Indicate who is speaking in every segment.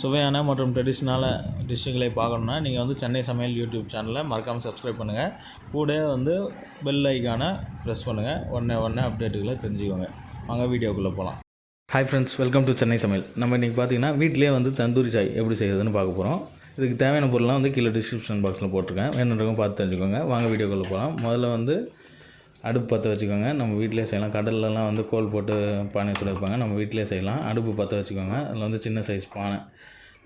Speaker 1: சுவையான மற்றும் ட்ரெடிஷ்னலான டிஷ்ஷுகளை பார்க்கணுன்னா நீங்கள் வந்து சென்னை சமையல் யூடியூப் சேனலை மறக்காமல் சப்ஸ்கிரைப் பண்ணுங்கள். கூட வந்து பெல் ஐக்கானை ப்ரெஸ் பண்ணுங்கள். உடனே அப்டேட்டுகளை தெரிஞ்சுக்கோங்க. வாங்க வீடியோக்குள்ளே போகலாம். Hi friends, welcome to Chennai சமையல். நம்ம இன்றைக்கி பார்த்தீங்கன்னா வீட்டிலே வந்து தந்தூரி சாய் எப்படி செய்யுதுன்னு பார்க்க போகிறோம். இதுக்கு தேவையான பொருள்லாம் வந்து கீழே டிஸ்கிரிப்ஷன் பாக்ஸில் போட்டிருக்கேன். வேணுன்றவங்க பார்த்து தெரிஞ்சுக்கோங்க. வாங்க வீடியோக்குள்ளே போகலாம். முதல்ல வந்து அடுப்பு பற்ற வச்சுக்கோங்க. நம்ம வீட்டிலே செய்யலாம். கடல்லலாம் வந்து கோல் போட்டு பானை சுட வைப்பாங்க. நம்ம வீட்டிலே செய்யலாம். அடுப்பு பற்ற வச்சுக்கோங்க. அதில் வந்து சின்ன சைஸ் பானை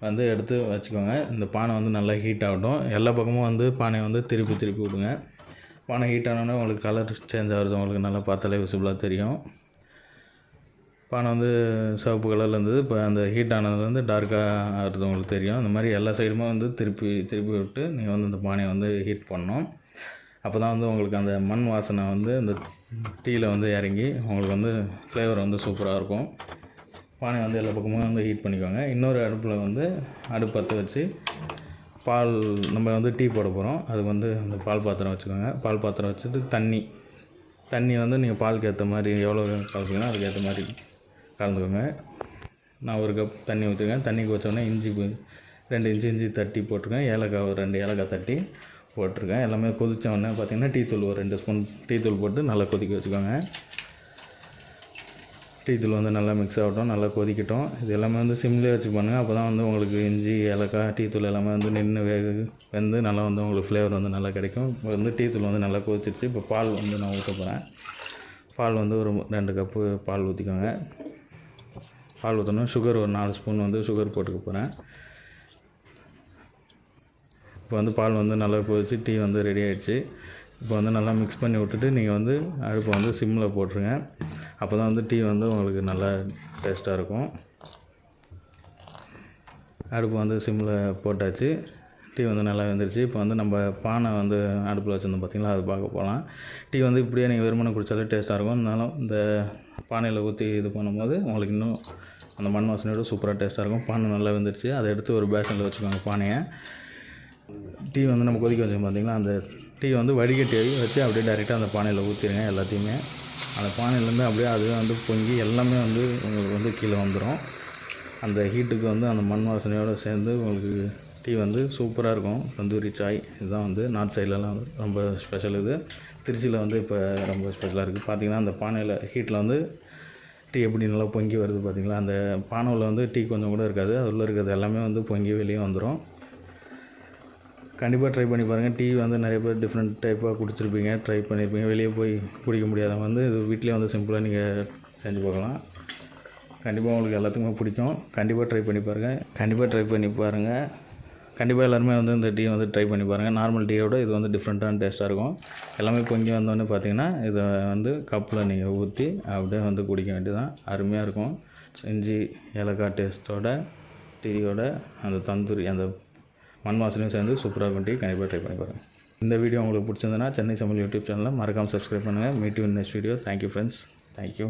Speaker 1: வந்து எடுத்து வச்சுக்கோங்க. இந்த பானை வந்து நல்லா ஹீட் ஆகட்டும். எல்லா பக்கமும் வந்து பானையை வந்து திருப்பி விடுங்க. பானை ஹீட் ஆனோடனே உங்களுக்கு கலர் சேஞ்ச் ஆகிறது உங்களுக்கு நல்லா பார்த்தாலே விசிபிளாக தெரியும். பானை வந்து சிவப்பு கலரில் இருந்தது. இப்போ அந்த ஹீட் ஆனது வந்து டார்க்காக ஆகிறது உங்களுக்கு தெரியும். இந்த மாதிரி எல்லா சைடுமே வந்து திருப்பி விட்டு நீங்கள் வந்து இந்த பானையை வந்து ஹீட் பண்ணணும். அப்போ தான் வந்து உங்களுக்கு அந்த மண் வாசனை வந்து இந்த டீயில் வந்து இறங்கி உங்களுக்கு வந்து ஃப்ளேவர் வந்து சூப்பராக இருக்கும். பானை வந்து எல்லா பக்கமும் வந்து ஹீட் பண்ணிக்கோங்க. இன்னொரு அடுப்பில் வந்து அடுப்பு பற்ற வச்சு பால் நம்ம வந்து டீ போட போகிறோம். அதுக்கு வந்து அந்த பால் பாத்திரம் வச்சுக்கோங்க. பால் பாத்திரம் வச்சுட்டு தண்ணி வந்து நீங்கள் பாலுக்கு ஏற்ற மாதிரி எவ்வளோ கலக்குங்க அதுக்கேற்ற மாதிரி கலந்துக்கோங்க. நான் ஒரு கப் தண்ணி ஊற்றிருக்கேன். தண்ணிக்கு வச்சோடனே 2 இஞ்சி தட்டி போட்டிருக்கேன். ஏலக்காய் 2 ஏலக்காய் தட்டி போட்டிருக்கேன். எல்லாமே கொதித்த உடனே பார்த்திங்கன்னா டீத்தூள் ஒரு 2 ஸ்பூன் டீத்தூள் போட்டு நல்லா கொதிக்க வச்சுக்கோங்க. டீத்தூள் வந்து நல்லா மிக்ஸ் ஆகட்டும், நல்லா கொதிக்கட்டும். இது எல்லாமே வந்து சிம்லேயே வச்சு பண்ணுங்கள். அப்போ தான் வந்து உங்களுக்கு இஞ்சி ஏலக்காய் டீத்தூள் எல்லாமே வந்து வெந்து நல்லா வந்து உங்களுக்கு ஃப்ளேவர் வந்து நல்லா கிடைக்கும். இப்போ வந்து டீத்தூள் வந்து நல்லா கொதிச்சிடுச்சு. இப்போ பால் வந்து நான் ஊற்ற போகிறேன். பால் வந்து ஒரு 2 கப்பு பால் ஊற்றிக்கோங்க. பால் ஊற்றணும். சுகர் ஒரு 4 ஸ்பூன் வந்து சுகர் போட்டுக்க போகிறேன். இப்போ வந்து பால் வந்து நல்லா கொதிச்சு டீ வந்து ரெடி ஆகிடுச்சு. இப்போ வந்து நல்லா மிக்ஸ் பண்ணி விட்டுட்டு நீங்கள் வந்து அடுப்பை வந்து சிம்மில் போட்டுருங்க. அப்போ தான் வந்து டீ வந்து உங்களுக்கு நல்லா டேஸ்ட்டாக இருக்கும். அடுப்பு வந்து சிம்மில் போட்டாச்சு. டீ வந்து நல்லா வெந்துருச்சு. இப்போ வந்து நம்ம பானை வந்து அடுப்பில் வச்சுருந்தோம் பார்த்திங்களா, அது பார்க்க போகலாம். டீ வந்து இப்படியே நீங்கள் வெறுமனை குடித்தாலே டேஸ்ட்டாக இருக்கும். இருந்தாலும் இந்த பானையில் ஊற்றி இது பண்ணும்போது உங்களுக்கு இன்னும் அந்த மண் வாசனையோட சூப்பராக டேஸ்ட்டாக இருக்கும். பானை நல்லா வெந்துருச்சு. அதை எடுத்து ஒரு பேஷனில் வச்சுக்கோங்க பானையை. டீ வந்து நம்ம கொதிக்க வச்சோம் பார்த்திங்களா, அந்த டீ வந்து வடிகட்டி வச்சு அப்படியே டைரெக்டாக அந்த பானையில் ஊற்றிடுங்க. எல்லாத்தையுமே அந்த பானையிலேருந்து அப்படியே அதுவே வந்து பொங்கி எல்லாமே வந்து உங்களுக்கு வந்து கீழே வந்துடும். அந்த ஹீட்டுக்கு வந்து அந்த மண் வாசனையோடு சேர்ந்து உங்களுக்கு டீ வந்து சூப்பராக இருக்கும். தந்தூரி சாய் இதுதான் வந்து நார்த் சைட்லலாம் வந்து ரொம்ப ஸ்பெஷல். இது திருச்சியில் வந்து இப்போ ரொம்ப ஸ்பெஷலாக இருக்குது. பார்த்திங்கன்னா அந்த பானையில் ஹீட்டில் வந்து டீ எப்படி நல்லா பொங்கி வருது பார்த்திங்களா. அந்த பானையில் வந்து டீ கொஞ்சம் கூட இருக்காது. அதில் இருக்கிறது எல்லாமே வந்து பொங்கி வெளியே வந்துடும். கண்டிப்பாக ட்ரை பண்ணி பாருங்கள். டீ வந்து நிறைய பேர் டிஃப்ரெண்ட் டைப்பாக குடிச்சிருப்பீங்க, ட்ரை பண்ணியிருப்பீங்க. வெளியே போய் குடிக்க முடியாதவங்க வந்து இது வீட்டிலே வந்து சிம்பிளாக நீங்கள் செஞ்சு பார்க்கலாம். கண்டிப்பாக உங்களுக்கு எல்லாத்துக்குமே பிடிக்கும். கண்டிப்பாக ட்ரை பண்ணி பாருங்கள். கண்டிப்பாக எல்லாருமே வந்து இந்த டீ வந்து ட்ரை பண்ணி பாருங்கள். நார்மல் டீயோட இது வந்து டிஃப்ரெண்ட்டான டேஸ்ட்டாக இருக்கும். எல்லாமே பொங்கி வந்தோடனே பார்த்திங்கன்னா இதை வந்து கப்பில் நீங்கள் ஊற்றி அப்படியே வந்து குடிக்க வேண்டியதான். அருமையாக இருக்கும். இஞ்சி ஏலக்காய் டேஸ்ட்டோட டீயோட அந்த தந்தூரி அந்த மண் வாசனையும் சேர்ந்து சூப்பராக இருக்கும் டீ. கண்டிப்பாக ட்ரை பண்ணி பாருங்கள். இந்த வீடியோ உங்களுக்கு பிடிச்சிருந்ததுன்னா சென்னை சமையல் யூடியூப் சேனலில் மறக்காமல் சப்ஸ்கிரைப் பண்ணுங்கள். Meet you in next video. Thank you friends. Thank you.